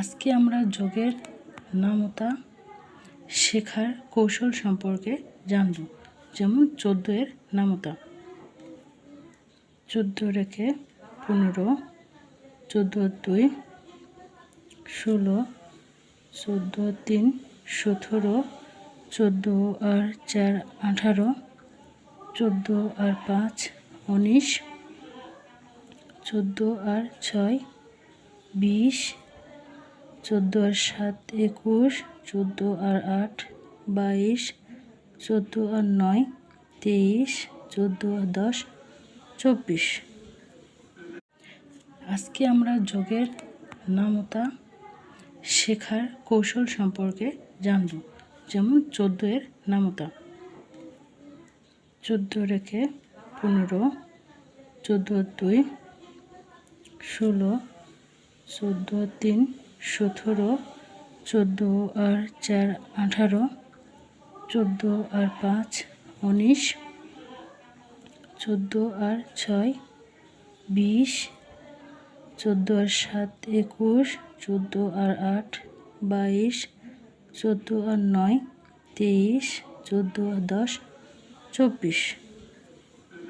আজকে আমরা যোগের নামতা শেখার কৌশল সম্পর্কে জানব। যেমন 14 এর নামতা: 14 রেখে 15, 14 2 16, 14 3 17, 14 আর 4 18, 14 আর 5 19, 14 আর 6 20, 14 আর 7 21, 14 আর 8 22, 14 আর 9 23, 14 আর 10 24। আজকে আমরা যোগের নামতা শেখার কৌশল সম্পর্কে জানব। যেমন 14 এর নামতা: 14 রেখে 15, 14 2 16, 14 3 17, 14 আর 4 18, 14 আর 5 19, 14 আর 6 20, 14 আর 7 21, 14 আর 8 22, 14 আর 9 23, 14 আর 10 24।